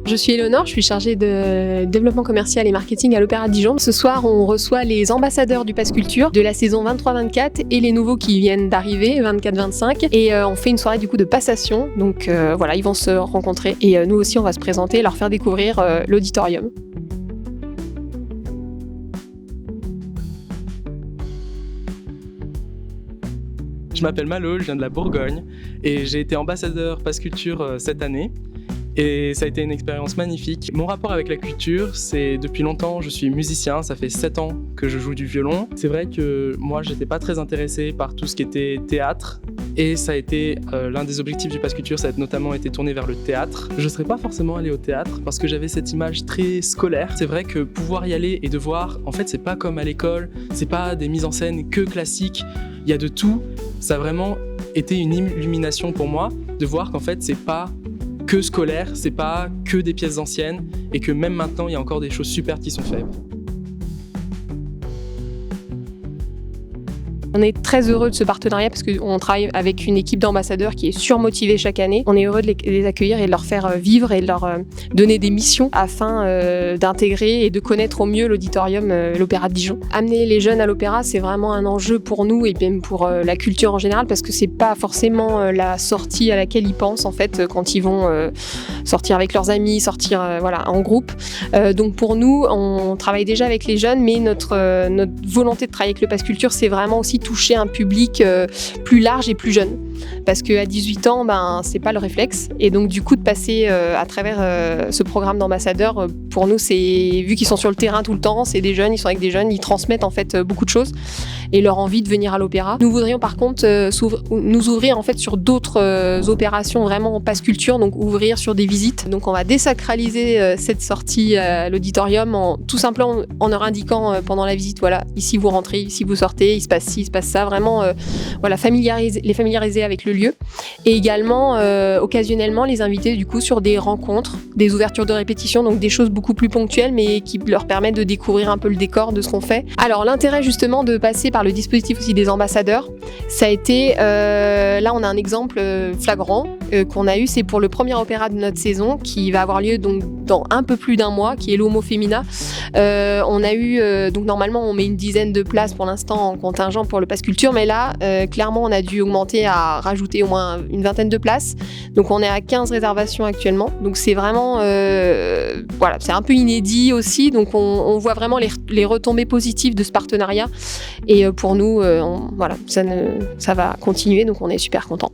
Je suis Éléonore, je suis chargée de développement commercial et marketing à l'Opéra de Dijon. Ce soir, on reçoit les ambassadeurs du Pass Culture de la saison 23-24 et les nouveaux qui viennent d'arriver, 24-25. Et on fait une soirée du coup de passation. Donc voilà, ils vont se rencontrer et nous aussi, on va se présenter et leur faire découvrir l'auditorium. Je m'appelle Malo, je viens de la Bourgogne et j'ai été ambassadeur Pass Culture cette année. Et ça a été une expérience magnifique. Mon rapport avec la culture, c'est depuis longtemps, je suis musicien, ça fait 7 ans que je joue du violon. C'est vrai que moi, j'étais pas très intéressé par tout ce qui était théâtre. Et ça a été l'un des objectifs du Pass Culture, ça a notamment été tourné vers le théâtre. Je ne serais pas forcément allé au théâtre parce que j'avais cette image très scolaire. C'est vrai que pouvoir y aller et de voir, en fait, c'est pas comme à l'école, c'est pas des mises en scène que classiques, il y a de tout. Ça a vraiment été une illumination pour moi de voir qu'en fait, c'est pas que scolaire, c'est pas que des pièces anciennes et que même maintenant, il y a encore des choses super qui sont faites. On est très heureux de ce partenariat parce qu'on travaille avec une équipe d'ambassadeurs qui est surmotivée chaque année. On est heureux de les accueillir et de leur faire vivre et de leur donner des missions afin d'intégrer et de connaître au mieux l'auditorium, l'Opéra de Dijon. Amener les jeunes à l'opéra, c'est vraiment un enjeu pour nous et même pour la culture en général parce que c'est pas forcément la sortie à laquelle ils pensent en fait quand ils vont sortir avec leurs amis, sortir voilà, en groupe. Donc pour nous, on travaille déjà avec les jeunes, mais notre volonté de travailler avec le Pass Culture, c'est vraiment aussi toucher un public plus large et plus jeune. Parce qu'à 18 ans, c'est pas le réflexe. Et donc, du coup, de passer à travers ce programme d'ambassadeurs, pour nous, c'est vu qu'ils sont sur le terrain tout le temps, c'est des jeunes, ils sont avec des jeunes, ils transmettent en fait beaucoup de choses et leur envie de venir à l'opéra. Nous voudrions par contre nous ouvrir en fait sur d'autres opérations vraiment en Pass Culture, donc ouvrir sur des visites. Donc, on va désacraliser cette sortie à l'auditorium tout simplement en leur indiquant pendant la visite, voilà, ici vous rentrez, ici vous sortez, il se passe ci, il se passe ça, vraiment voilà, les familiariser avec le lieu et également occasionnellement les inviter du coup sur des rencontres, des ouvertures de répétition, donc des choses beaucoup plus ponctuelles mais qui leur permettent de découvrir un peu le décor de ce qu'on fait. Alors l'intérêt justement de passer par le dispositif aussi des ambassadeurs, ça a été, là on a un exemple flagrant qu'on a eu, c'est pour le premier opéra de notre saison qui va avoir lieu donc dans un peu plus d'un mois, qui est l'Homo Femina. On a eu, donc normalement on met une dizaine de places pour l'instant en contingent pour le Pass Culture, mais là clairement on a dû augmenter à rajouter au moins une vingtaine de places. Donc on est à 15 réservations actuellement. Donc c'est vraiment, voilà, c'est un peu inédit aussi. Donc on voit vraiment les retombées positives de ce partenariat. Et pour nous, voilà, ça va continuer. Donc on est super contents.